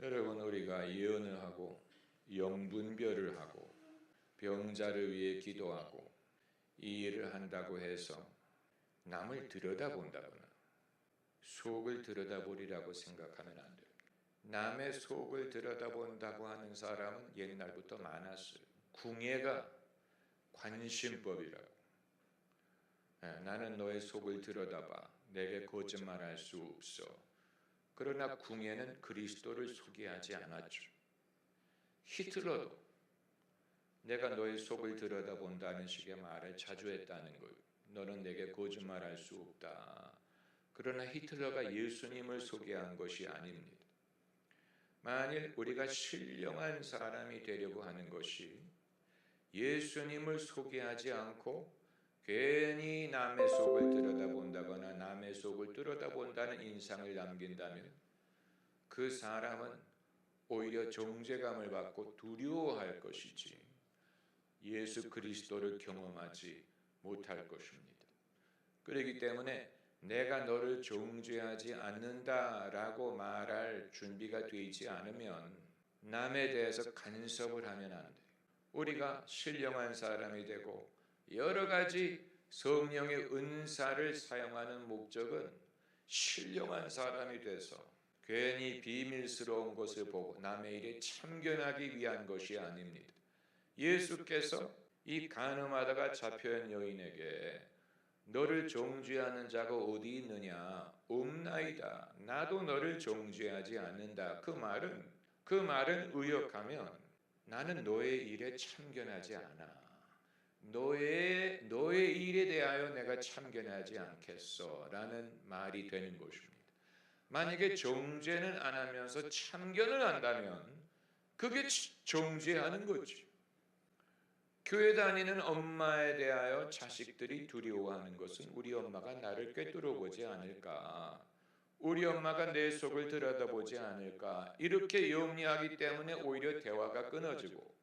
여러분, 우리가 예언을 하고 영분별을 하고 병자를 위해 기도하고 이 일을 한다고 해서 남을 들여다본다거나 속을 들여다보리라고 생각하면 안 돼요. 남의 속을 들여다본다고 하는 사람은 옛날부터 많았어요. 궁예가 관심법이라고. 나는 너의 속을 들여다봐. 내게 거짓말할 수 없어. 그러나 궁예는 그리스도를 소개하지 않았죠. 히틀러도 내가 너의 속을 들여다본다는 식의 말을 자주 했다는 거예요. 너는 내게 거짓말할 수 없다. 그러나 히틀러가 예수님을 소개한 것이 아닙니다. 만일 우리가 신령한 사람이 되려고 하는 것이 예수님을 소개하지 않고 괜히 남의 속을 들여다본다거나 남의 속을 뚫어다본다는 인상을 남긴다면 그 사람은 오히려 정죄감을 받고 두려워할 것이지 예수 그리스도를 경험하지 못할 것입니다. 그렇기 때문에 내가 너를 정죄하지 않는다라고 말할 준비가 되지 않으면 남에 대해서 간섭을 하면 안 돼요. 우리가 신령한 사람이 되고 여러 가지 성령의 은사를 사용하는 목적은 신령한 사람이 돼서 괜히 비밀스러운 것을 보고 남의 일에 참견하기 위한 것이 아닙니다. 예수께서 이 간음하다가 잡혀온 여인에게 너를 정죄하는 자가 어디 있느냐? 없나이다. 나도 너를 정죄하지 않는다. 그 말은 의역하면 나는 너의 일에 참견하지 않아. 너의 일에 대하여 내가 참견하지 않겠어 라는 말이 되는 것입니다. 만약에 정죄는 안 하면서 참견을 한다면 그게 정죄하는 거지. 교회 다니는 엄마에 대하여 자식들이 두려워하는 것은 우리 엄마가 나를 꿰뚫어보지 않을까, 우리 엄마가 내 속을 들여다보지 않을까, 이렇게 염려하기 때문에 오히려 대화가 끊어지고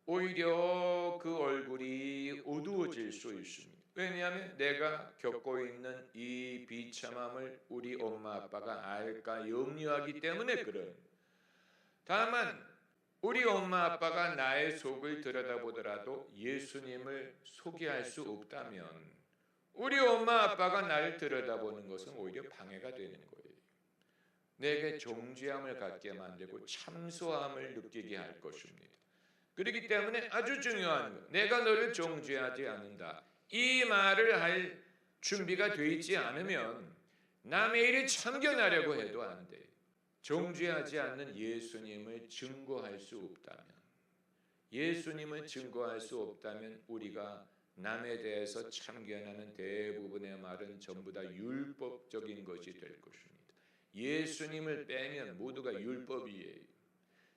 오히려 그 얼굴이 어두워질 수 있습니다. 왜냐하면 내가 겪고 있는 이 비참함을 우리 엄마 아빠가 알까 염려하기 때문에 그래요. 다만 우리 엄마 아빠가 나의 속을 들여다보더라도 예수님을 소개할 수 없다면 우리 엄마 아빠가 나를 들여다보는 것은 오히려 방해가 되는 거예요. 내게 정죄함을 갖게 만들고 참소함을 느끼게 할 것입니다. 그렇기 때문에 아주 중요한 것, 내가 너를 정죄하지 않는다, 이 말을 할 준비가 되어 있지 않으면 남의 일에 참견하려고 해도 안 돼요. 정죄하지 않는 예수님을 증거할 수 없다면, 예수님을 증거할 수 없다면 우리가 남에 대해서 참견하는 대부분의 말은 전부 다 율법적인 것이 될 것입니다. 예수님을 빼면 모두가 율법이에요.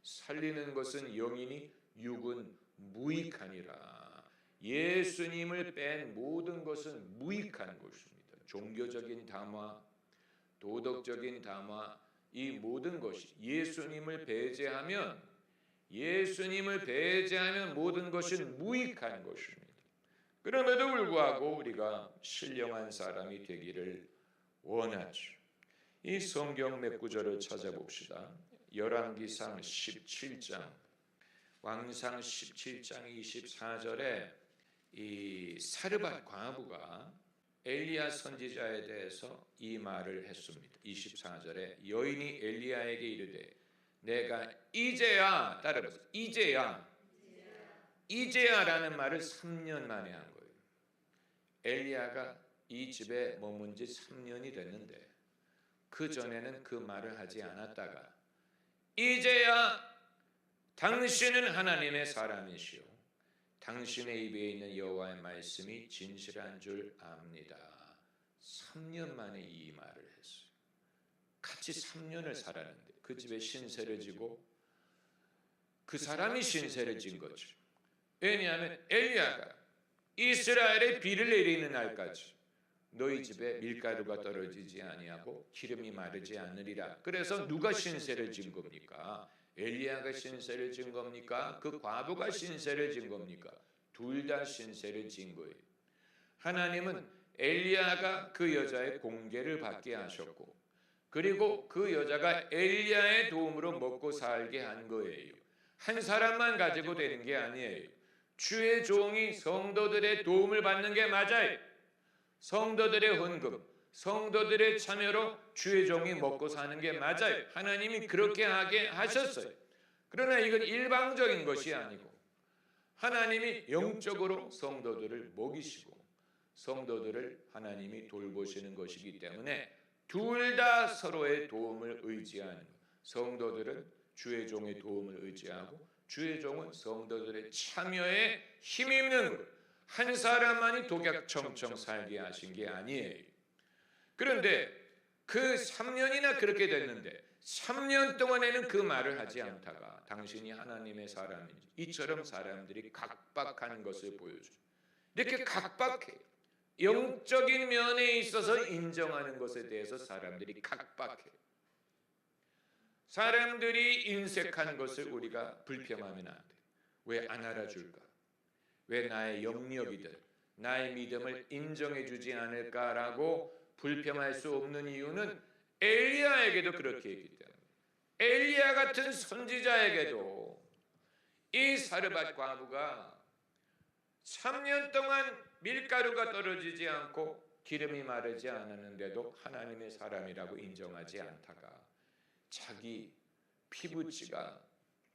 살리는 것은 영이니 육은 무익하니라. 예수님을 뺀 모든 것은 무익한 것입니다. 종교적인 담화, 도덕적인 담화, 이 모든 것이 예수님을 배제하면 모든 것은 무익한 것입니다. 그럼에도 불구하고 우리가 신령한 사람이 되기를 원하죠. 이 성경 몇 구절을 찾아봅시다. 열왕기상 17장, 왕상 17장 24절에 이 사르밧 과부가 엘리야 선지자에 대해서 이 말을 했습니다. 24절에 여인이 엘리야에게 이르되 내가 이제야, 따라해보세요. 이제야라는 말을 3년 만에 한 거예요. 엘리야가 이 집에 머문 지 3년이 됐는데 그 전에는 그 말을 하지 않았다가 이제야 당신은 하나님의 사람이시오, 당신의 입에 있는 여호와의 말씀이 진실한 줄 압니다. 3년 만에 이 말을 했어요. 같이 3년을 살았는데 그 집에 신세를 지고 그 사람이 신세를 진 거죠. 왜냐하면 엘리야가 이스라엘에 비를 내리는 날까지 너희 집에 밀가루가 떨어지지 아니하고 기름이 마르지 않으리라. 그래서 누가 신세를 진 겁니까? 엘리야가 신세를 진 겁니까? 그 과부가 신세를 진 겁니까? 둘 다 신세를 진 거예요. 하나님은 엘리야가 그 여자의 공개를 받게 하셨고 그리고 그 여자가 엘리야의 도움으로 먹고 살게 한 거예요. 한 사람만 가지고 되는 게 아니에요. 주의 종이 성도들의 도움을 받는 게 맞아요. 성도들의 헌금, 성도들의 참여로 주의 종이 먹고 사는 게 맞아요. 하나님이 그렇게 하게 하셨어요. 그러나 이건 일방적인 것이 아니고 하나님이 영적으로 성도들을 먹이시고 성도들을 하나님이 돌보시는 것이기 때문에 둘 다 서로의 도움을 의지하는 것. 성도들은 주의 종의 도움을 의지하고 주의 종은 성도들의 참여에 힘입는 것. 한 사람만이 독약청청 살게 하신 게 아니에요. 그런데 그 3년이나 그렇게 됐는데 3년 동안에는 그 말을 하지 않다가 당신이 하나님의 사람인지 이처럼 사람들이 각박한 것을 보여줘요. 이렇게 각박해요. 영적인 면에 있어서 인정하는 것에 대해서 사람들이 각박해요. 사람들이 인색한 것을 우리가 불평하면 안 돼. 왜 안 알아줄까? 왜 나의 영역이든 나의 믿음을 인정해 주지 않을까라고 불평할 수 없는 이유는 엘리야에게도 그렇게 했기 때문에 엘리야 같은 선지자에게도 이 사르밧 과부가 3년 동안 밀가루가 떨어지지 않고 기름이 마르지 않았는데도 하나님의 사람이라고 인정하지 않다가 자기 피부치가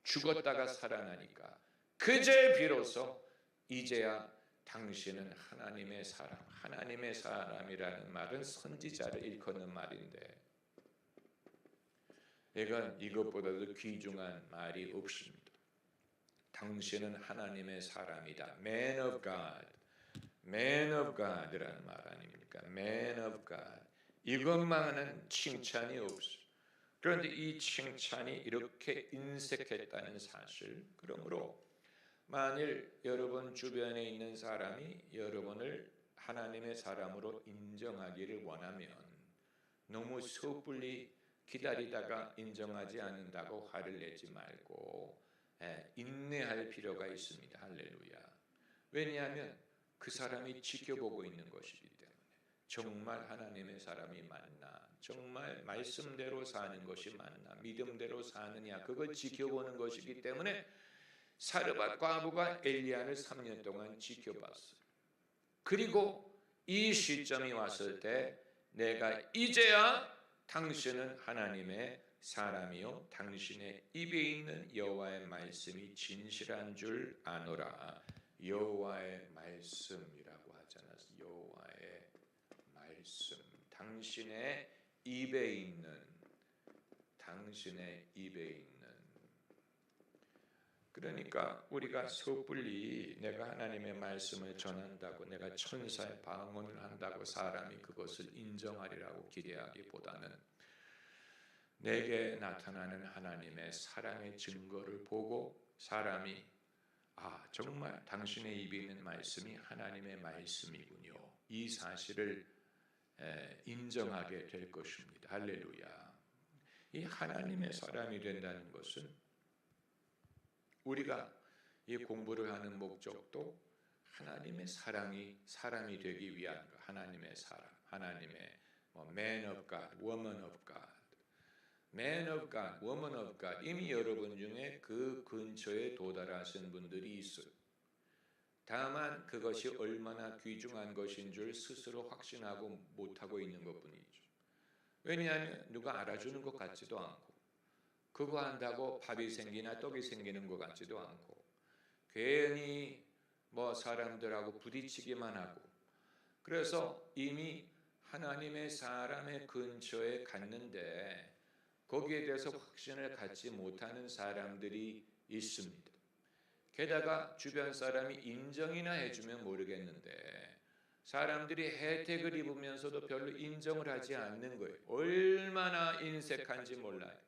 죽었다가 살아나니까 그제 비로소 이제야 당신은 하나님의 사람, 하나님의 사람이라는 말은 선지자를 일컫는 말인데 이건 이것보다도 귀중한 말이 없습니다. 당신은 하나님의 사람이다. Man of God, Man of God이라는 말 아닙니까? Man of God. 이것만은 칭찬이 없어요. 그런데 이 칭찬이 이렇게 인색했다는 사실, 그러므로 만일 여러분 주변에 있는 사람이 여러분을 하나님의 사람으로 인정하기를 원하면 너무 섣불리 기다리다가 인정하지 않는다고 화를 내지 말고 인내할 필요가 있습니다. 할렐루야. 왜냐하면 그 사람이 지켜보고 있는 것이기 때문에 정말 하나님의 사람이 맞나, 정말 말씀대로 사는 것이 맞나, 믿음대로 사느냐, 그걸 지켜보는 것이기 때문에 사르밧 과부가 엘리야를 3년 동안 지켜봤어요. 그리고 이 시점이 왔을 때 내가 이제야 당신은 하나님의 사람이요 당신의 입에 있는 여호와의 말씀이 진실한 줄 아노라. 여호와의 말씀이라고 하잖아요. 여호와의 말씀. 당신의 입에 있는, 당신의 입에 있는. 그러니까 우리가 섣불리 내가 하나님의 말씀을 전한다고, 내가 천사의 방언을 한다고 사람이 그것을 인정하리라고 기대하기보다는 내게 나타나는 하나님의 사랑의 증거를 보고 사람이 정말 당신의 입에 있는 말씀이 하나님의 말씀이군요, 이 사실을 인정하게 될 것입니다. 할렐루야. 이 하나님의 사람이 된다는 것은 우리가 이 공부를 하는 목적도 하나님의 사람이 되기 위한 것. 하나님의 사람, 하나님의 Man of God, Woman of God, Man of God, Woman of God. 이미 여러분 중에 그 근처에 도달하신 분들이 있어요. 다만 그것이 얼마나 귀중한 것인 줄 스스로 확신하고 못하고 있는 것뿐이죠. 왜냐하면 누가 알아주는 것 같지도 않고, 그거 한다고 밥이 생기나 떡이 생기는 것 같지도 않고, 괜히 사람들하고 부딪히기만 하고, 그래서 이미 하나님의 사람의 근처에 갔는데 거기에 대해서 확신을 갖지 못하는 사람들이 있습니다. 게다가 주변 사람이 인정이나 해주면 모르겠는데 사람들이 혜택을 입으면서도 별로 인정을 하지 않는 거예요. 얼마나 인색한지 몰라요.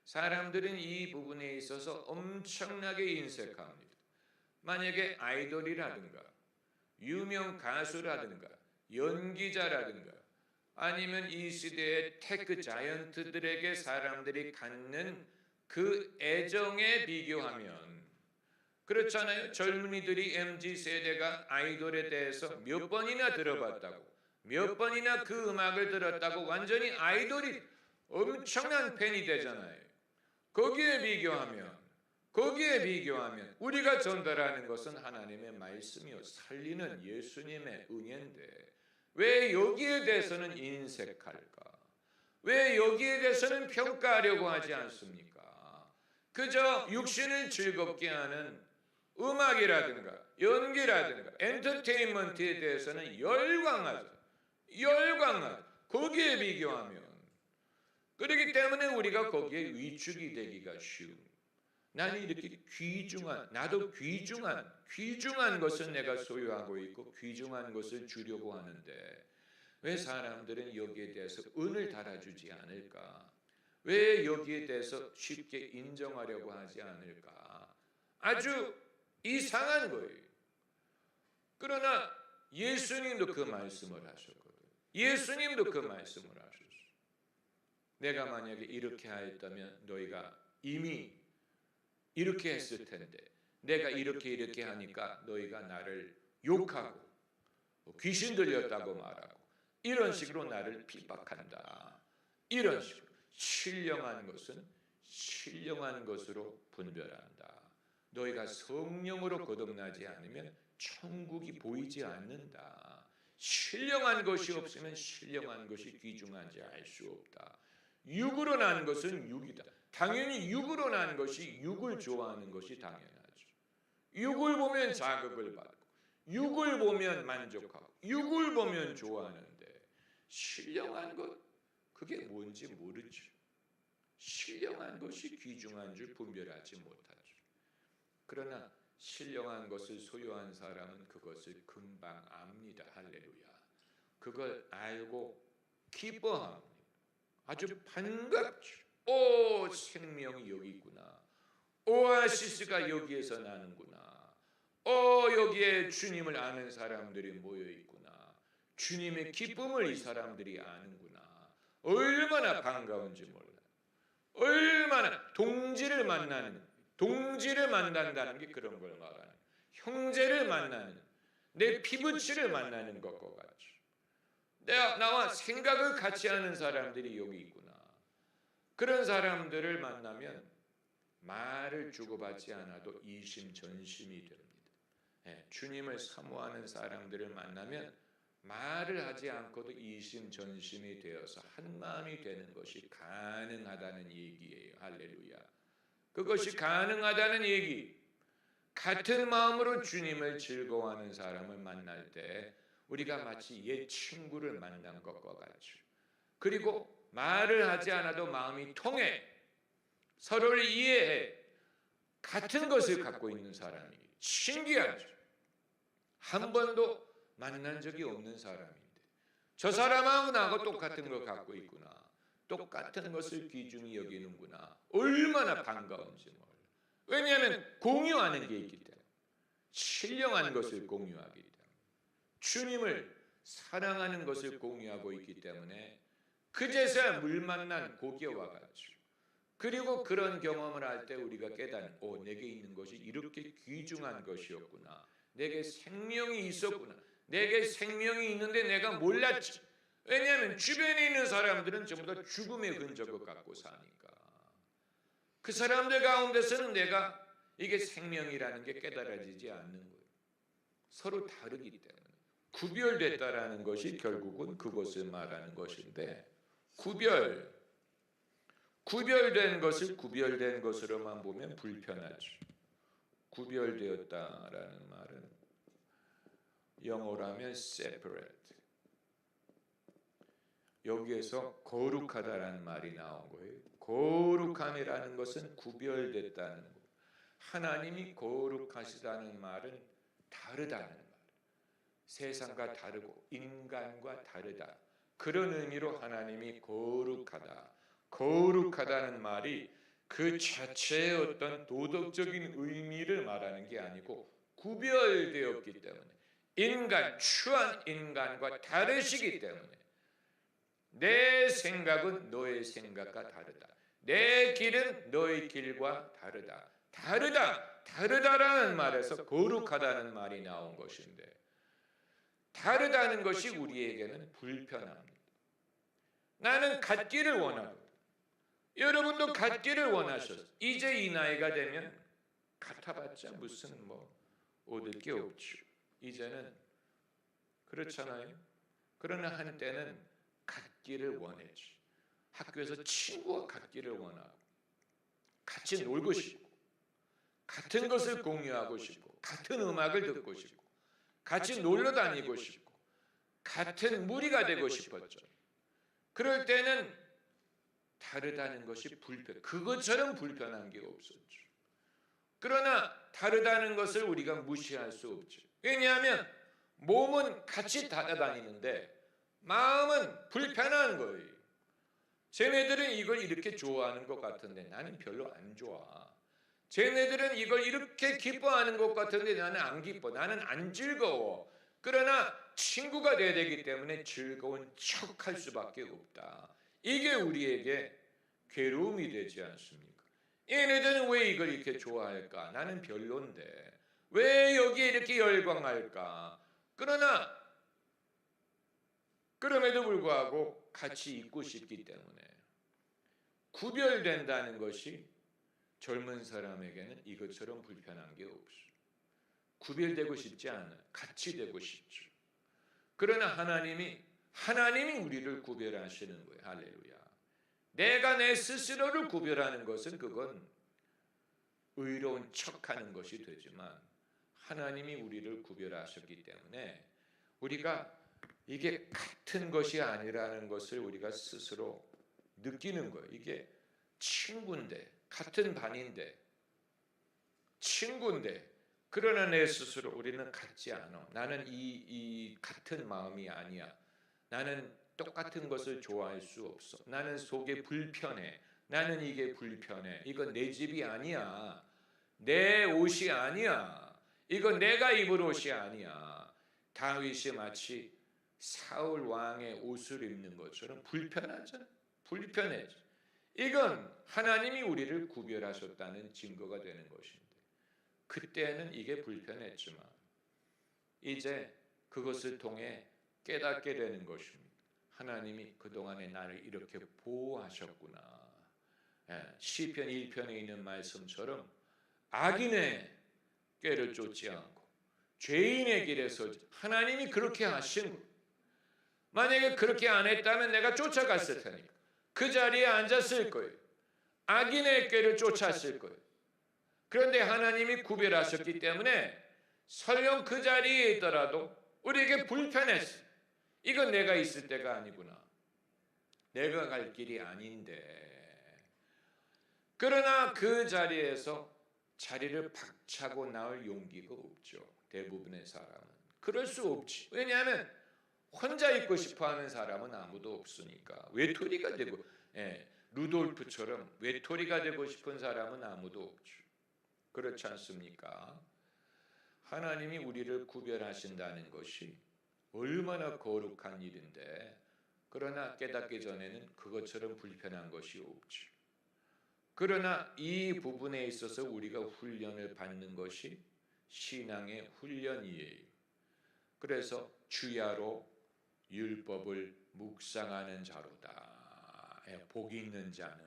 사람들은 이 부분에 있어서 엄청나게 인색합니다. 만약에 아이돌이라든가 유명 가수라든가 연기자라든가 아니면 이 시대의 테크 자이언트들에게 사람들이 갖는 그 애정에 비교하면, 그렇잖아요. 젊은이들이 MZ세대가 아이돌에 대해서 몇 번이나 들어봤다고, 몇 번이나 그 음악을 들었다고 완전히 아이돌이 엄청난 팬이 되잖아요. 거기에 비교하면 우리가 전달하는 것은 하나님의 말씀이요 살리는 예수님의 은혜인데 왜 여기에 대해서는 인색할까? 왜 여기에 대해서는 평가하려고 하지 않습니까? 그저 육신을 즐겁게 하는 음악이라든가 연기라든가 엔터테인먼트에 대해서는 열광하죠. 거기에 비교하면. 그렇기 때문에 우리가 거기에 위축이 되기가 쉬운. 나는 이렇게 나도 귀중한 것은 내가 소유하고 있고 귀중한 것을 주려고 하는데 왜 사람들은 여기에 대해서 은을 달아주지 않을까? 왜 여기에 대해서 쉽게 인정하려고 하지 않을까? 아주 이상한 거예요. 그러나 예수님도 그 말씀을 하셨거든요. 내가 만약에 이렇게 하였다면 너희가 이미 이렇게 했을 텐데 내가 이렇게 하니까 너희가 나를 욕하고 귀신 들렸다고 말하고 이런 식으로 나를 핍박한다. 이런 식으로 신령한 것은 신령한 것으로 분별한다. 너희가 성령으로 거듭나지 않으면 천국이 보이지 않는다. 신령한 것이 없으면 신령한 것이 귀중한지 알 수 없다. 육으로 난 것은 육이다. 당연히 육으로 난 것이 육을 좋아하는 것이 당연하죠. 육을 보면 자극을 받고 육을 보면 만족하고 육을 보면 좋아하는데 신령한 것 그게 뭔지 모르죠. 신령한 것이 귀중한 줄 분별하지 못하죠. 그러나 신령한 것을 소유한 사람은 그것을 금방 압니다. 할렐루야. 그걸 알고 기뻐합니다. 아주 반갑죠. 오, 생명이 여기 있구나. 오아시스가 여기에서 나는구나. 여기에 주님을 아는 사람들이 모여 있구나. 주님의 기쁨을 이 사람들이 아는구나. 얼마나 반가운지 몰라요. 얼마나 동지를 만난다는 게 그런 걸 말하는. 형제를 만나는, 내 피부치를 만나는 것과 같죠. 나와 생각을 같이 하는 사람들이 여기 있구나. 그런 사람들을 만나면 말을 주고받지 않아도 이심전심이 됩니다. 주님을 사모하는 사람들을 만나면 말을 하지 않고도 이심전심이 되어서 한 마음이 되는 것이 가능하다는 얘기예요. 할렐루야. 그것이 가능하다는 얘기. 같은 마음으로 주님을 즐거워하는 사람을 만날 때 우리가 마치 옛 친구를 만난 것과 같죠. 그리고 말을 하지 않아도 마음이 통해 서로를 이해해 같은 것을 갖고 있는 사람이 신기하죠. 한 번도 만난 적이 없는 사람인데 저 사람하고 나하고 똑같은 걸 갖고 있구나. 똑같은 것을 귀중히 여기는구나. 얼마나 반가운지 몰라. 왜냐하면 공유하는 게 있기 때문에. 신령한 것을 공유하기 때문에. 주님을 사랑하는 것을 공유하고 있기 때문에 그제서야 물 만난 고기와 같죠. 그리고 그런 경험을 할 때 우리가 깨닫는 내게 있는 것이 이렇게 귀중한 것이었구나. 내게 생명이 있었구나. 내게 생명이 있는데 내가 몰랐지. 왜냐하면 주변에 있는 사람들은 전부 다 죽음의 흔적을 갖고 사니까. 그 사람들 가운데서는 내가 이게 생명이라는 게 깨달아지지 않는 거예요. 서로 다르기 때문에. 구별됐다라는 것이 결국은 그것을 말하는 것인데 구별된 것을 구별된 것으로만 보면 불편하죠. 구별되었다라는 말은 영어로 하면 separate. 여기에서 거룩하다라는 말이 나온 거예요. 거룩함이라는 것은 구별됐다는 것. 하나님이 거룩하시다는 말은 다르다는 말. 세상과 다르고 인간과 다르다. 그런 의미로 하나님이 거룩하다. 거룩하다는 말이 그 자체의 어떤 도덕적인 의미를 말하는 게 아니고 구별되었기 때문에 추한 인간과 다르시기 때문에 내 생각은 너의 생각과 다르다. 내 길은 너의 길과 다르다. 다르다라는 말에서 거룩하다는 말이 나온 것인데 다르다는 것이 우리에게는 불편합니다. 나는 같기를 원하고 여러분도 갖기를 원하셨어요. 이제 이 나이가 되면 같아봤자 무슨 얻을 게 없죠. 이제는 그렇잖아요. 그러나 한때는 갖기를 원했지. 학교에서 친구와 갖기를 원하고 같이 놀고 싶고 같은 것을 공유하고 싶고 같은 음악을 듣고 싶고 같이 놀러 다니고 싶고 같은 무리가 되고 싶었죠. 그럴 때는 다르다는 것이 그것처럼 불편한 게 없었죠. 그러나 다르다는 것을 우리가 무시할 수 없죠. 왜냐하면 몸은 같이 다니는데 마음은 불편한 거예요. 쟤네들은 이걸 이렇게 좋아하는 것 같은데 나는 별로 안 좋아. 쟤네들은 이걸 이렇게 기뻐하는 것 같은데 나는 안 기뻐. 나는 안 즐거워. 그러나 친구가 돼야 되기 때문에 즐거운 척할 수밖에 없다. 이게 우리에게 괴로움이 되지 않습니까? 얘네들은 왜 이걸 이렇게 좋아할까? 나는 별론데 왜 여기에 이렇게 열광할까? 그러나 그럼에도 불구하고 같이 있고 싶기 때문에 구별된다는 것이 젊은 사람에게는 이것처럼 불편한 게 없어요. 구별되고 싶지 않아요. 같이 되고 싶죠. 그러나 하나님이 우리를 구별하시는 거예요. 할렐루야. 내가 내 스스로를 구별하는 것은 그건 의로운 척하는 것이 되지만 하나님이 우리를 구별하셨기 때문에 우리가 이게 같은 것이 아니라는 것을 우리가 스스로 느끼는 거예요. 이게 친구인데 같은 반인데 친구인데 그러나 내 스스로 우리는 같지 않아. 나는 이 같은 마음이 아니야. 나는 똑같은 것을 좋아할 수 없어. 나는 속에 불편해. 나는 이게 불편해. 이건 내 집이 아니야. 내 옷이 아니야. 이건 내가 입을 옷이 아니야. 다윗이 마치 사울 왕의 옷을 입는 것처럼 불편하잖아. 불편해져. 이건 하나님이 우리를 구별하셨다는 증거가 되는 것인데 그때는 이게 불편했지만 이제 그것을 통해 깨닫게 되는 것입니다. 하나님이 그동안에 나를 이렇게 보호하셨구나. 시편 1편에 있는 말씀처럼 악인의 꾀를 쫓지 않고 죄인의 길에서 하나님이 그렇게 하신 거예요. 만약에 그렇게 안 했다면 내가 쫓아갔을 테니까 그 자리에 앉았을 거예요. 악인의 꾀를 쫓았을 거예요. 그런데 하나님이 구별하셨기 때문에 설령 그 자리에 있더라도 우리에게 불편했어요. 이건 내가 있을 때가 아니구나. 내가 갈 길이 아닌데. 그러나 그 자리에서 자리를 박차고 나올 용기가 없죠. 대부분의 사람은. 그럴 수 없지. 왜냐하면 혼자 있고 싶어하는 사람은 아무도 없으니까. 외톨이가 되고 루돌프처럼 외톨이가 되고 싶은 사람은 아무도 없죠. 그렇지 않습니까? 하나님이 우리를 구별하신다는 것이 얼마나 거룩한 일인데 그러나 깨닫기 전에는 그것처럼 불편한 것이 없죠. 그러나 이 부분에 있어서 우리가 훈련을 받는 것이 신앙의 훈련이에요. 그래서 주야로 율법을 묵상하는 자로다. 복이 있는 자는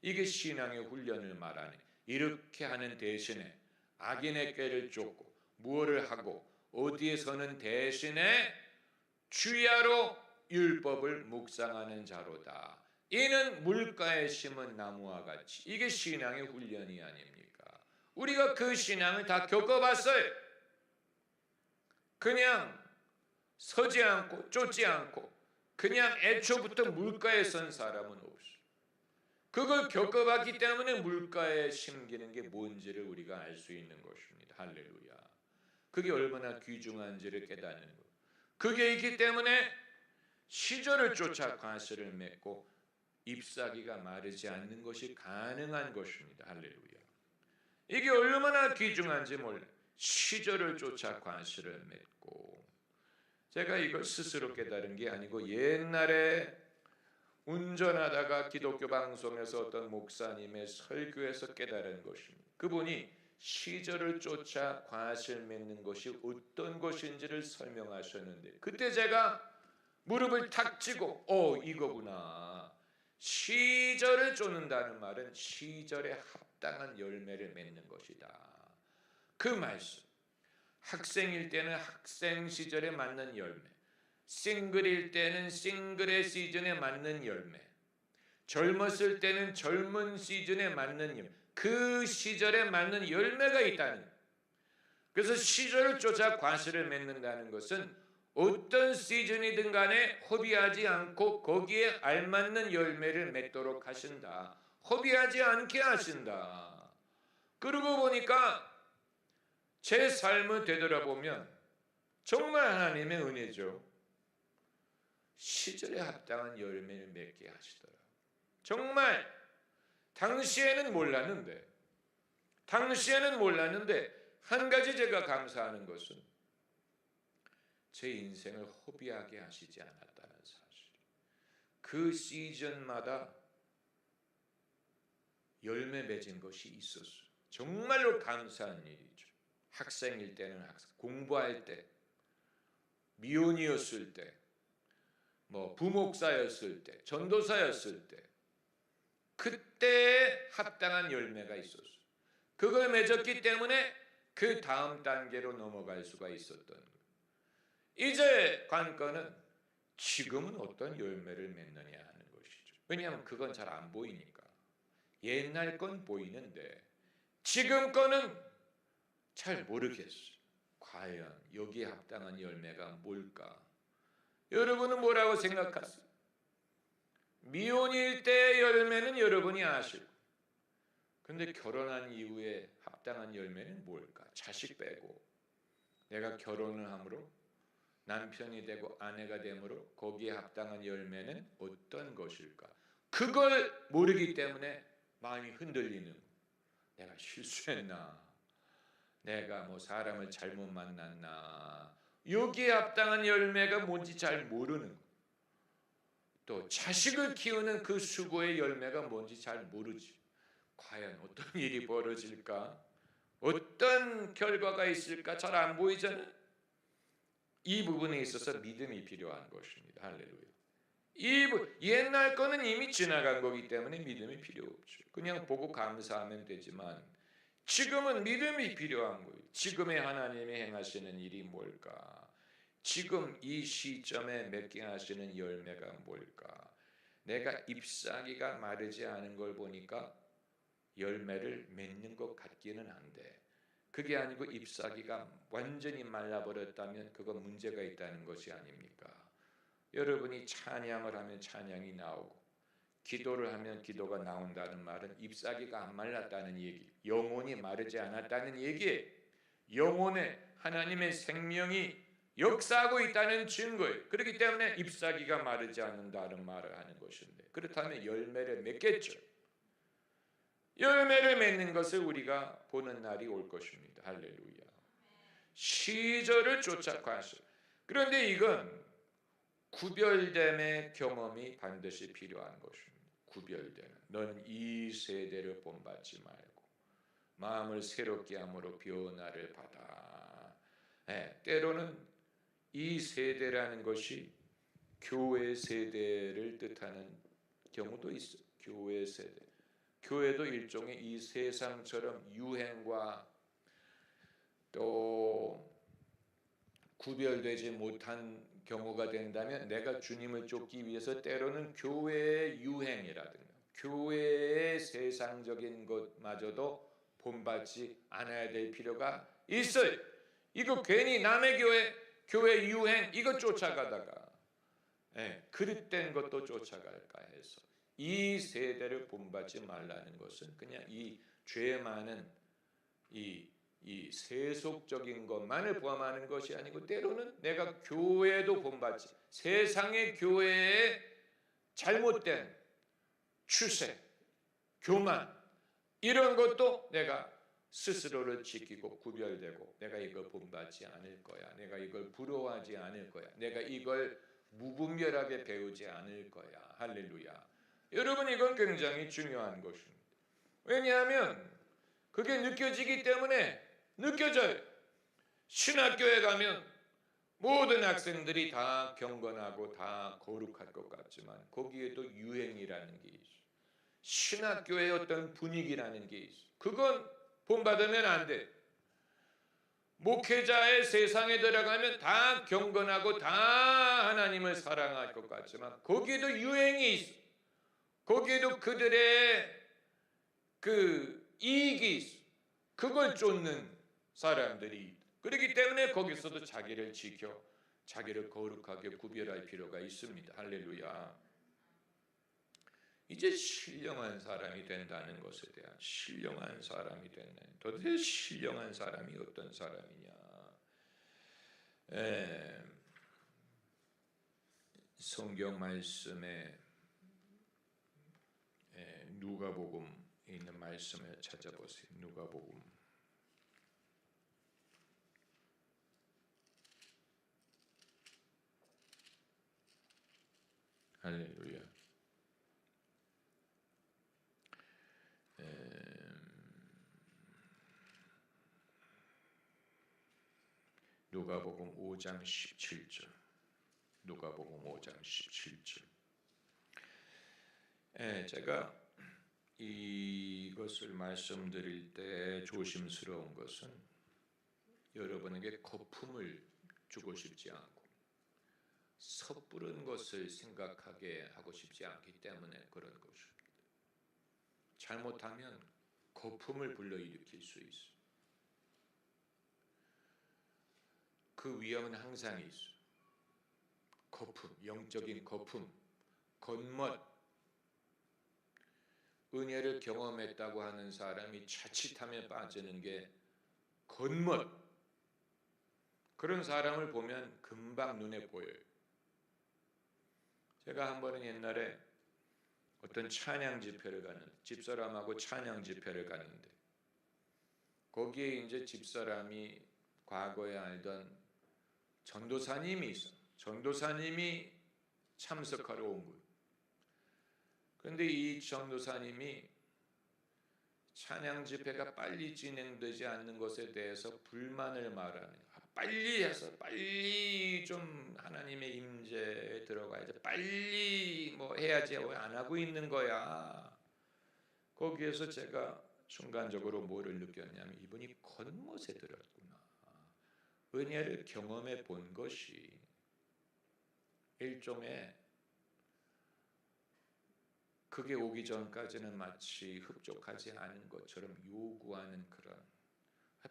이게 신앙의 훈련을 말하네. 이렇게 하는 대신에 악인의 꾀를 쫓고 무엇을 하고 어디에서는 대신에 주야로 율법을 묵상하는 자로다. 이는 물가에 심은 나무와 같이 이게 신앙의 훈련이 아닙니까? 우리가 그 신앙을 다 겪어봤어요. 그냥 서지 않고 쫓지 않고 그냥 애초부터 물가에 선 사람은 없어요. 그걸 겪어봤기 때문에 물가에 심기는 게 뭔지를 우리가 알 수 있는 것입니다. 할렐루야. 그게 얼마나 귀중한지를 깨닫는 것. 그게 있기 때문에 시절을 쫓아 과실을 맺고 잎사귀가 마르지 않는 것이 가능한 것입니다. 할렐루야. 이게 얼마나 귀중한지 몰라요. 시절을 쫓아 과실을 맺고 제가 이걸 스스로 깨달은 게 아니고 옛날에 운전하다가 기독교 방송에서 어떤 목사님의 설교에서 깨달은 것입니다. 그분이 시절을 쫓아 과실 맺는 것이 어떤 것인지를 설명하셨는데 그때 제가 무릎을 탁 치고 이거구나. 시절을 쫓는다는 말은 시절에 합당한 열매를 맺는 것이다. 그 말씀. 학생일 때는 학생 시절에 맞는 열매, 싱글일 때는 싱글의 시즌에 맞는 열매, 젊었을 때는 젊은 시즌에 맞는 열매, 그 시절에 맞는 열매가 있다는. 그래서 시절을 쫓아 과실을 맺는다는 것은 어떤 시즌이든 간에 허비하지 않고 거기에 알맞는 열매를 맺도록 하신다. 허비하지 않게 하신다. 그러고 보니까 제 삶을 되돌아보면 정말 하나님의 은혜죠. 시절에 합당한 열매를 맺게 하시더라고요. 정말 당시에는 몰랐는데 한 가지 제가 감사하는 것은 제 인생을 허비하게 하시지 않았다는 사실. 그 시즌마다 열매 맺은 것이 있었어요. 정말로 감사한 일이죠. 학생일 때는 학생, 공부할 때, 미혼이었을 때, 부목사였을 때, 전도사였을 때, 그때에 합당한 열매가 있었어요. 그걸 맺었기 때문에 그 다음 단계로 넘어갈 수가 있었던 거예요. 이제 관건은 지금은 어떤 열매를 맺느냐 하는 것이죠. 왜냐하면 그건 잘 안 보이니까. 옛날 건 보이는데 지금 거는 잘 모르겠어요. 과연 여기에 합당한 열매가 뭘까? 여러분은 뭐라고 생각하세요? 미혼일 때의 열매는 여러분이 아시고, 근데 결혼한 이후에 합당한 열매는 뭘까? 자식 빼고 내가 결혼을 함으로 남편이 되고 아내가 됨으로 거기에 합당한 열매는 어떤 것일까? 그걸 모르기 때문에 마음이 흔들리는 거예요. 내가 실수했나? 내가 사람을 잘못 만났나? 여기에 합당한 열매가 뭔지 잘 모르는 거예요. 또 자식을 키우는 그 수고의 열매가 뭔지 잘 모르지. 과연 어떤 일이 벌어질까? 어떤 결과가 있을까? 잘 안 보이잖아요. 이 부분에 있어서 믿음이 필요한 것입니다. 할렐루야. 옛날 거는 이미 지나간 거기 때문에 믿음이 필요 없죠. 그냥 보고 감사하면 되지만 지금은 믿음이 필요한 거예요. 지금의 하나님이 행하시는 일이 뭘까? 지금 이 시점에 맺게 하시는 열매가 뭘까? 내가 잎사귀가 마르지 않은 걸 보니까 열매를 맺는 것 같기는 한데, 그게 아니고 잎사귀가 완전히 말라버렸다면 그건 문제가 있다는 것이 아닙니까? 여러분이 찬양을 하면 찬양이 나오고 기도를 하면 기도가 나온다는 말은 잎사귀가 안 말랐다는 얘기, 영혼이 마르지 않았다는 얘기예요. 영혼에 하나님의 생명이 역사하고 있다는 증거예요. 그렇기 때문에 잎사귀가 마르지 않는다는 말을 하는 것인데, 그렇다면 열매를 맺겠죠. 열매를 맺는 것을 우리가 보는 날이 올 것입니다. 할렐루야. 시절을 쫓아 가시오. 그런데 이건 구별됨의 경험이 반드시 필요한 것입니다. 구별되는. 넌 이 세대를 본받지 말고 마음을 새롭게 함으로 변화를 받아. 때로는 이 세대라는 것이 교회 세대를 뜻하는 경우도 있어요. 교회 세대. 교회도 일종의 이 세상처럼 유행과 또 구별되지 못한 경우가 된다면 내가 주님을 쫓기 위해서 때로는 교회의 유행이라든가 교회의 세상적인 것마저도 본받지 않아야 될 필요가 있어요. 이거 괜히 남의 교회 유행 이거 쫓아가다가 그릇된 것도 쫓아갈까 해서 이 세대를 본받지 말라는 것은 그냥 이 죄 많은 이 세속적인 것만을 포함하는 것이 아니고, 때로는 내가 교회도 본받지, 세상의 교회의 잘못된 추세, 교만 이런 것도 내가 스스로를 지키고 구별되고 내가 이걸 본받지 않을 거야, 내가 이걸 부러워하지 않을 거야, 내가 이걸 무분별하게 배우지 않을 거야. 할렐루야. 여러분, 이건 굉장히 중요한 것입니다. 왜냐하면 그게 느껴지기 때문에 느껴져요. 신학교에 가면 모든 학생들이 다 경건하고 다 거룩할 것 같지만 거기에도 유행이라는 게 있어. 신학교의 어떤 분위기라는 게 있어. 그건 본받으면 안 돼. 목회자의 세상에 들어가면 다 경건하고 다 하나님을 사랑할 것 같지만 거기에도 유행이 있어. 거기에도 그들의 그 이익이 있어. 그걸 쫓는 사람들이 있다. 그렇기 때문에 거기서도 자기를 지켜 자기를 거룩하게 구별할 필요가 있습니다. 할렐루야. 이제 신령한 사람이 된다는 것에 대한 신령한 사람이 됐네. 도대체 신령한 사람이 어떤 사람이냐? 성경 말씀에 누가복음에 있는 말씀을 찾아보세요. 누가복음. 할렐루야. 누가복음 5장 17절. 누가복음 5장 17절. 제가 이것을 말씀드릴 때 조심스러운 것은 여러분에게 거품을 주고 싶지 않고 섣부른 것을 생각하게 하고 싶지 않기 때문에 그런 것입니다. 잘못하면 거품을 불러일으킬 수 있어. 그 위험은 항상 있어. 거품, 영적인 거품, 겉멋. 은혜를 경험했다고 하는 사람이 자칫하면 빠지는 게 겉멋. 그런 사람을 보면 금방 눈에 보여요. 제가 한 번은 옛날에 어떤 찬양 집회를 가는 집사람하고 찬양 집회를 가는데 거기에 이제 집사람이 과거에 알던 전도사님이 있어. 전도사님이 참석하러 온 거예요. 그런데 이 전도사님이 찬양 집회가 빨리 진행되지 않는 것에 대해서 불만을 말하는 거예요. 빨리 해서 빨리 좀 하나님의 임재에 들어가야지. 빨리 뭐 해야지. 왜 안 하고 있는 거야? 거기에서 제가 순간적으로 뭐를 느꼈냐면 이분이 겉멋에 들었구나. 은혜를 경험해 본 것이 일종의 그게 오기 전까지는 마치 흡족하지 않은 것처럼 요구하는 그런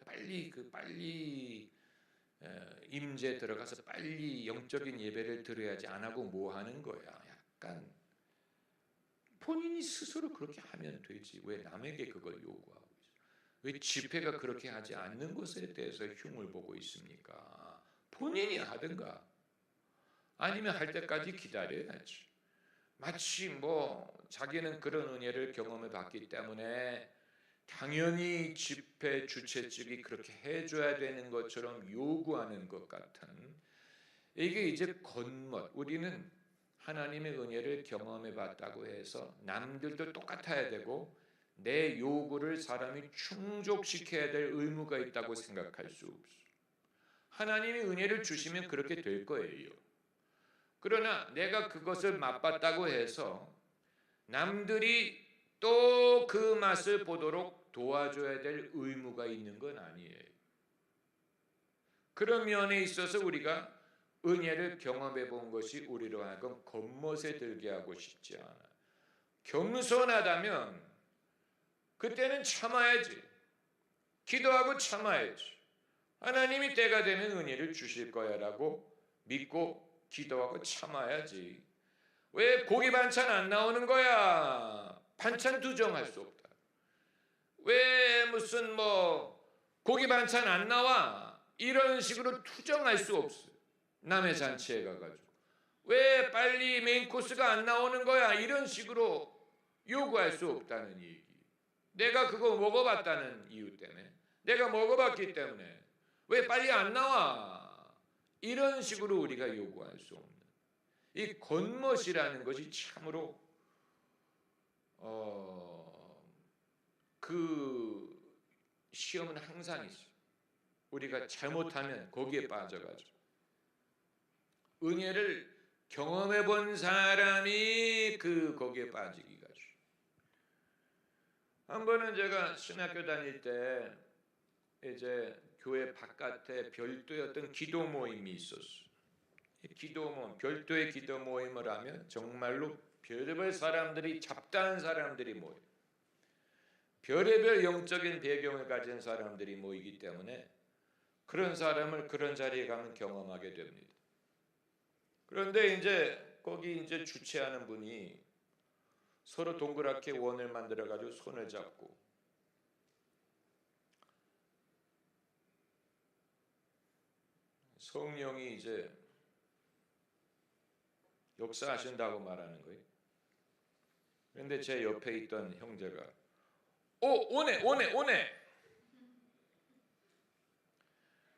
빨리 임재 들어가서 빨리 영적인 예배를 드려야지 안 하고 뭐 하는 거야. 약간 본인이 스스로 그렇게 하면 되지. 왜 남에게 그걸 요구하고 있어? 왜 집회가 그렇게 하지 않는 것에 대해서 흉을 보고 있습니까? 본인이 하든가 아니면 할 때까지 기다려야지. 마치 뭐 자기는 그런 은혜를 경험해 봤기 때문에 당연히 집회 주최 측이 그렇게 해줘야 되는 것처럼 요구하는 것 같은 이게 이제 겉멋. 우리는 하나님의 은혜를 경험해 봤다고 해서 남들도 똑같아야 되고 내 요구를 사람이 충족시켜야 될 의무가 있다고 생각할 수 없어. 하나님이 은혜를 주시면 그렇게 될 거예요. 그러나 내가 그것을 맛봤다고 해서 남들이 또 그 맛을 보도록 도와줘야 될 의무가 있는 건 아니에요. 그런 면에 있어서 우리가 은혜를 경험해 본 것이 우리로 하여금 겉멋에 들게 하고 싶지 않아. 겸손하다면 그때는 참아야지. 기도하고 참아야지. 하나님이 때가 되면 은혜를 주실 거야라고 믿고 기도하고 참아야지. 왜 고기 반찬 안 나오는 거야? 반찬 투정할 수 없다. 왜 무슨 뭐 고기 반찬 안 나와? 이런 식으로 투정할 수 없어. 남의 잔치에 가가지고 왜 빨리 메인 코스가 안 나오는 거야? 이런 식으로 요구할 수 없다는 얘기. 내가 그거 먹어봤다는 이유 때문에, 내가 먹어봤기 때문에 왜 빨리 안 나와? 이런 식으로 우리가 요구할 수 없는 이 겉멋이라는 것이 참으로 그 시험은 항상 있어. 우리가 잘못하면 거기에 빠져가지고 은혜를 경험해 본 사람이 거기에 빠지기가 쉬워. 한 번은 제가 신학교 다닐 때 이제 교회 바깥에 별도의 어떤 기도 모임이 있었어요. 기도 모임, 별도의 기도 모임을 하면 정말로 별의별 사람들이, 잡다한 사람들이 모여요. 별의별 영적인 배경을 가진 사람들이 모이기 때문에 그런 사람을 그런 자리에 가면 경험하게 됩니다. 그런데 이제 거기 이제 주최하는 분이 서로 동그랗게 원을 만들어 가지고 손을 잡고 성령이 이제 역사하신다고 말하는 거예요. 그런데 제 옆에 있던 형제가 오네.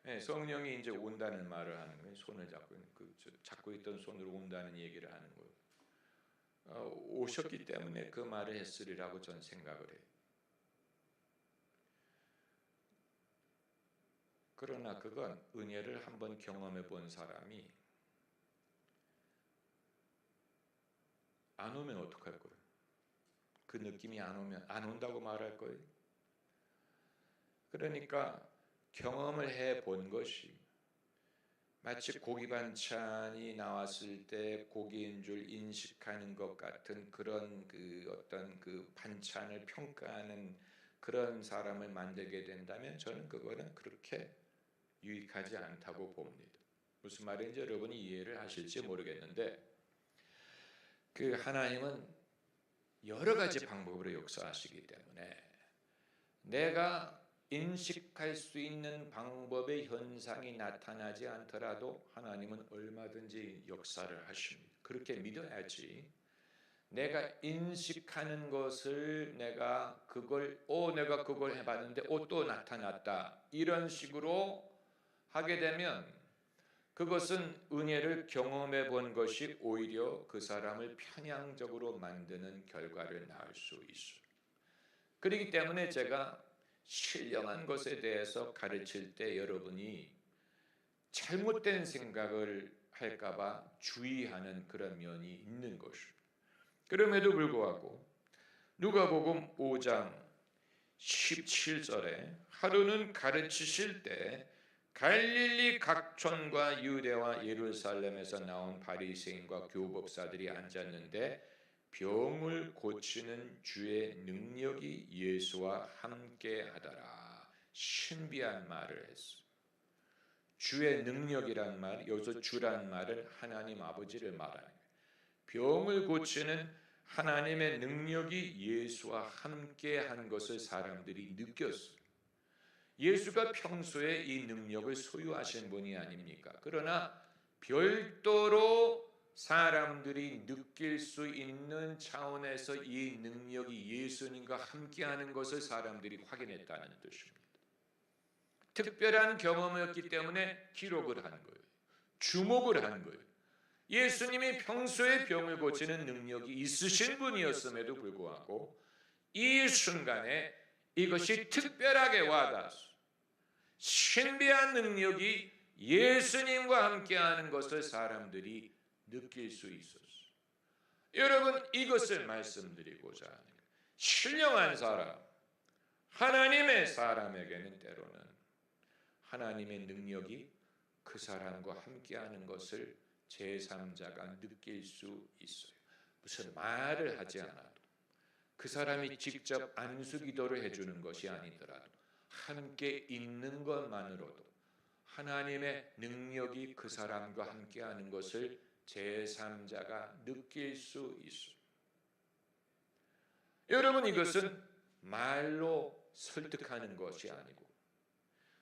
네, 성령이 이제 온다는 말을 하는 거예요. 손을 잡고 잡고 있던 손으로 온다는 얘기를 하는 거예요. 오셨기 때문에 그 말을 했으리라고 전 생각을 해요. 그러나 그건 은혜를 한번 경험해 본 사람이 안 오면 어떡할 거예요? 그 느낌이 안 오면 안 온다고 말할 거예요? 그러니까 경험을 해 본 것이 마치 고기 반찬이 나왔을 때 고기인 줄 인식하는 것 같은 그런 어떤 반찬을 평가하는 그런 사람을 만들게 된다면 저는 그거는 그렇게 유익하지 않다고 봅니다. 무슨 말인지 여러분이 이해를 하실지 모르겠는데 하나님은 여러 가지 방법으로 역사하시기 때문에 내가 인식할 수 있는 방법의 현상이 나타나지 않더라도 하나님은 얼마든지 역사를 하십니다. 그렇게 믿어야지. 내가 인식하는 것을 내가 그걸 해봤는데 또 나타났다 이런 식으로 하게 되면 그것은 은혜를 경험해 본 것이 오히려 그 사람을 편향적으로 만드는 결과를 낳을 수 있어요. 그렇기 때문에 제가 신령한 것에 대해서 가르칠 때 여러분이 잘못된 생각을 할까봐 주의하는 그런 면이 있는 것이죠. 그럼에도 불구하고 누가복음 5장 17절에 하루는 가르치실 때 갈릴리 각촌과 유대와 예루살렘에서 나온 바리새인과 교법사들이 앉았는데 병을 고치는 주의 능력이 예수와 함께 하더라. 신비한 말을 했어. 주의 능력이란 말, 여기서 주란 말은 하나님 아버지를 말하는 거예요. 병을 고치는 하나님의 능력이 예수와 함께 한 것을 사람들이 느꼈어요. 예수가 평소에 이 능력을 소유하신 분이 아닙니까? 그러나 별도로 사람들이 느낄 수 있는 차원에서 이 능력이 예수님과 함께하는 것을 사람들이 확인했다는 뜻입니다. 특별한 경험이었기 때문에 기록을 한 거예요. 주목을 한 거예요. 예수님이 평소에 병을 고치는 능력이 있으신 분이었음에도 불구하고 이 순간에 이것이 특별하게 와닿았어요. 신비한 능력이 예수님과 함께하는 것을 사람들이 느낄 수 있었어요. 여러분, 이것을 말씀드리고자 하는 거예요. 신령한 사람, 하나님의 사람에게는 때로는 하나님의 능력이 그 사람과 함께하는 것을 제3자가 느낄 수 있어요. 무슨 말을 하지 않아도 그 사람이 직접 안수기도를 해주는 것이 아니더라도 함께 있는 것만으로도 하나님의 능력이 그 사람과 함께하는 것을 제3자가 느낄 수 있어요. 여러분, 이것은 말로 설득하는 것이 아니고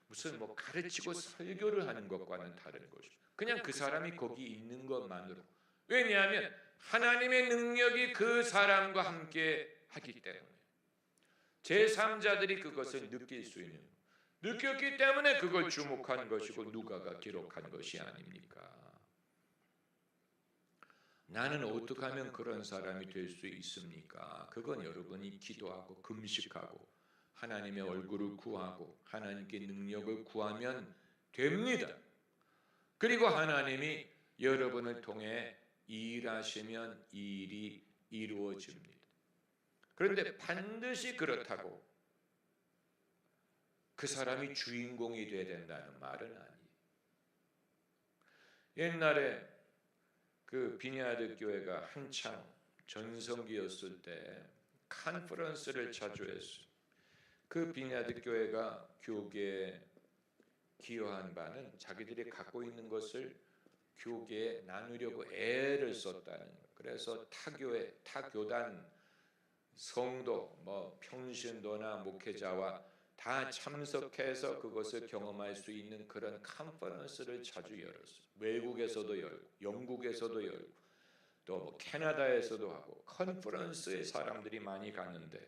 무슨 가르치고 설교를 하는 것과는 다른 것이죠. 그냥 그 사람이 거기 있는 것만으로. 왜냐하면 하나님의 능력이 그 사람과 함께 하기 때문에 제3자들이 그것을 느낄 수 있는, 느꼈기 때문에 그걸 주목한 것이고 누가가 기록한 것이 아닙니까? 나는 어떻게 하면 그런 사람이 될 수 있습니까? 그건 여러분이 기도하고 금식하고 하나님의 얼굴을 구하고 하나님께 능력을 구하면 됩니다. 그리고 하나님이 여러분을 통해 일하시면 일이 이루어집니다. 그런데 반드시 그렇다고 그 사람이 주인공이 되어야 된다는 말은 아니에요. 옛날에 그 비니아드 교회가 한창 전성기였을 때 컨퍼런스를 자주 했어요. 그 비니아드 교회가 교계에 기여한 바는 자기들이 갖고 있는 것을 교계에 나누려고 애를 썼다는 거예요. 그래서 타교회, 타교단 성도, 평신도나 목회자와 다 참석해서 그것을 경험할 수 있는 그런 컨퍼런스를 자주 열었어요. 외국에서도 열고, 영국에서도 열고, 또 캐나다에서도 하고 컨퍼런스에 사람들이 많이 갔는데,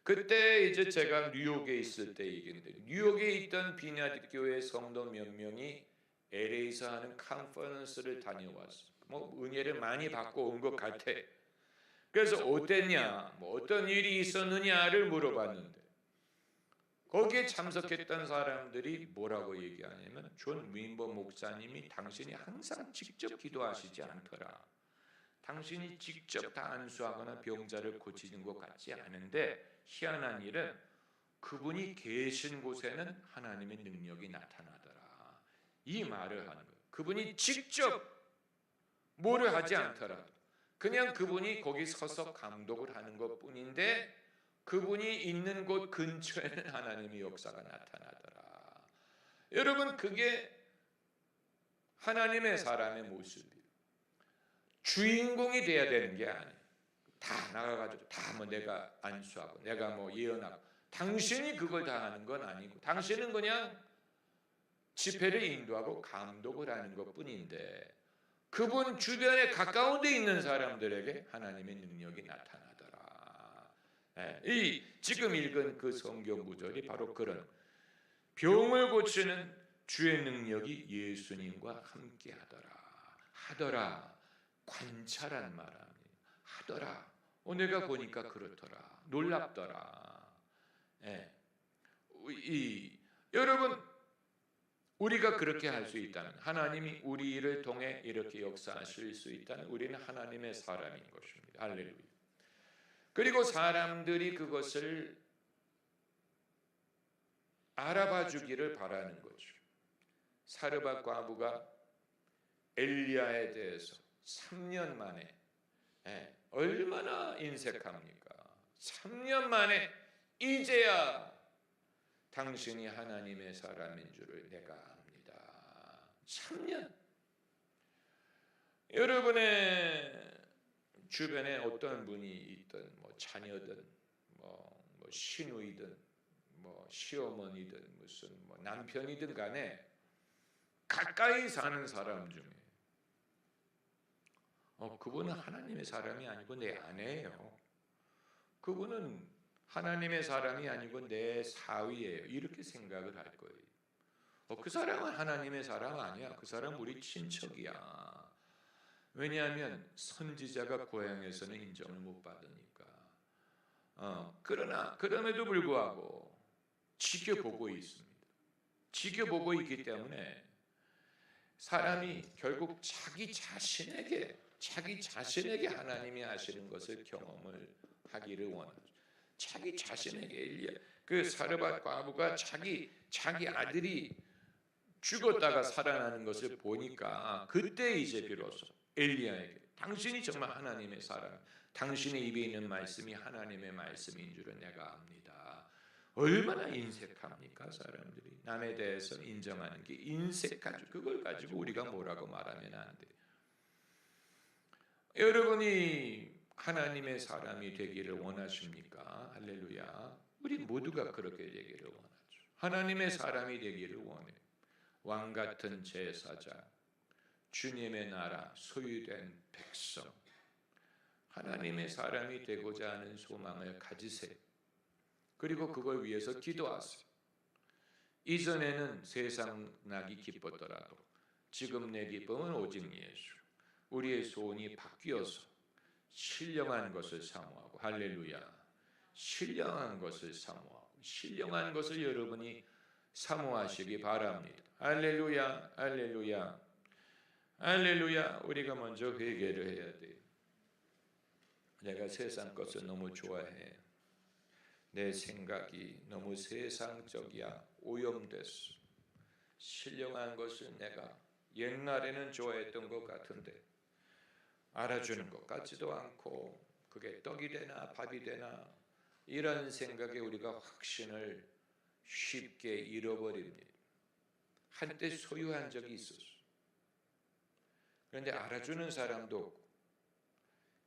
그때 이제 제가 뉴욕에 있을 때 얘기인데, 뉴욕에 있던 비니아드 교회 성도 몇 명이 LA에서 하는 컨퍼런스를 다녀왔어요. 은혜를 많이 받고 온 것 같아. 그래서 어땠냐, 어떤 일이 있었느냐를 물어봤는데, 거기에 참석했던 사람들이 뭐라고 얘기하냐면, 존 윈버 목사님이 당신이 항상 직접 기도하시지 않더라. 당신이 직접 다 안수하거나 병자를 고치는 것 같지 않은데, 희한한 일은 그분이 계신 곳에는 하나님의 능력이 나타나더라. 이 말을 하는 거예요. 그분이 직접 뭐를 하지 않더라도 그냥 그분이 거기 서서 감독을 하는 것뿐인데, 그분이 있는 곳 근처에는 하나님의 역사가 나타나더라. 여러분, 그게 하나님의 사람의 모습이에요. 주인공이 돼야 되는 게 아니에요. 다 나가가지고 다 내가 안수하고 내가 예언하고, 당신이 그걸 다 하는 건 아니고, 당신은 그냥 집회를 인도하고 감독을 하는 것뿐인데, 그분 주변에 가까운 데 있는 사람들에게 하나님의 능력이 나타나더라. 이 지금 읽은 그 성경 구절이 바로 그런 병을 고치는 주의 능력이 예수님과 함께 하더라. 관찰한 말합니다. 하더라. 내가 보니까 그렇더라. 놀랍더라. 여러분, 우리가 그렇게 할 수 있다면, 하나님이 우리를 통해 이렇게 역사하실 수 있다면, 우리는 하나님의 사람인 것입니다. 할렐루야. 그리고 사람들이 그것을 알아봐 주기를 바라는 거죠. 사르밧 과부가 엘리야에 대해서 3년 만에, 얼마나 인색합니까? 3년 만에 이제야 당신이 하나님의 사람인 줄을 내가 압니다. 3년. 여러분의 주변에 어떤 분이 있든, 자녀든, 시누이든, 시어머니든, 무슨 남편이든 간에 가까이 사는 사람 중에 그분은 하나님의 사람이 아니고 내 아내예요. 그분은 하나님의 사람이 아니고 내 사위예요. 이렇게 생각을 할 거예요. 그 사람은 하나님의 사람 아니야. 그 사람 우리 친척이야. 왜냐하면 선지자가 고향에서는 인정을 못 받으니까. 그러나 그럼에도 불구하고 지켜보고 있습니다. 지켜보고 있기 때문에 사람이 결국 자기 자신에게 하나님이 하시는 것을 경험을 하기를 원하죠. 자기 자신에게, 그 사르밧 과부가 자기 아들이 죽었다가 살아나는 것을 보니까, 그때 이제 비로소 엘리야에게, 당신이 정말 하나님의 사람, 당신의 입에 있는 말씀이 하나님의 말씀인 줄은 내가 압니다. 얼마나 인색합니까? 사람들이 남에 대해서 인정하는 게 인색하죠. 그걸 가지고 우리가 뭐라고 말하면 안 돼. 여러분이 하나님의 사람이 되기를 원하십니까? 할렐루야. 우리 모두가 그렇게 되기를 원하죠. 하나님의 사람이 되기를 원해. 왕 같은 제사장, 주님의 나라, 소유된 백성, 하나님의 사람이 되고자 하는 소망을 가지세요. 그리고 그걸 위해서 기도하세요. 이전에는 세상 낙이 기뻤더라도 지금 내 기쁨은 오직 예수. 우리의 소원이 바뀌어서 신령한 것을 사모하고, 할렐루야, 신령한 것을 사모하고, 신령한 것을 여러분이 사모하시기 바랍니다. 할렐루야, 할렐루야. 할렐루야. 우리가 먼저 회개를 해야 돼요. 내가 세상 것을 너무 좋아해. 내 생각이 너무 세상적이야. 오염됐어. 신령한 것을 내가 옛날에는 좋아했던 것 같은데 알아주는 것 같지도 않고 그게 떡이 되나 밥이 되나 이런 생각에 우리가 확신을 쉽게 잃어버립니다. 한때 소유한 적이 있었어. 그런데 알아주는 사람도 없고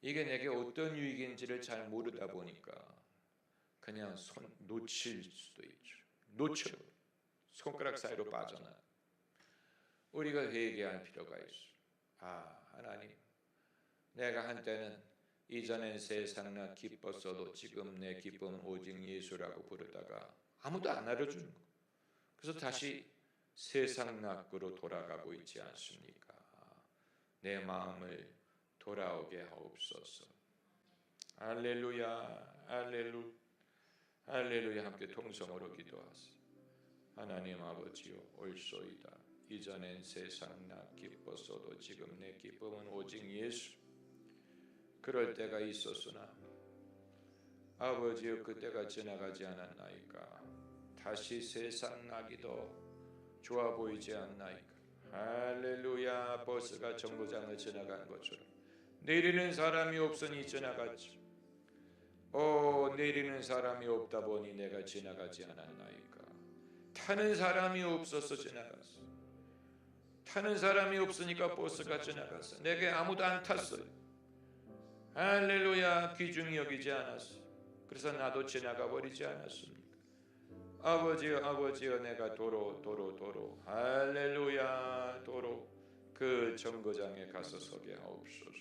이게 내게 어떤 유익인지를 잘 모르다 보니까 그냥 놓칠 수도 있죠. 놓쳐 손가락 사이로 빠져나. 우리가 회개할 필요가 있어. 하나님, 내가 한때는 이전엔 세상나 기뻤어도 지금 내 기쁨은 오직 예수라고 부르다가 아무도 안 알아주는 거. 그래서 다시 세상락으로 돌아가고 있지 않습니까? 내 마음을 돌아오게 하옵소서. 할렐루야, 할렐루야. 함께 통성으로 기도하세요. 하나님 아버지요, 올소이다. 이전엔 세상락 기뻤어도 지금 내 기쁨은 오직 예수. 그럴 때가 있었으나 아버지여 그때가 지나가지 않았나이까. 다시 세상 낙이 더 좋아 보이지 않나이까. 할렐루야. 버스가 정거장을 지나간 것처럼 내리는 사람이 없으니 지나갔지. 내리는 사람이 없다 보니 내가 지나가지 않았나이까. 타는 사람이 없어서 지나갔어. 타는 사람이 없으니까 버스가 지나갔어. 내게 아무도 안 탔어요. 할렐루야. 귀중히 여기지 않았어. 그래서 나도 지나가 버리지 않았습니까? 아버지여 내가 도로 할렐루야. 도로 그 정거장에 가서 서게 하옵소서.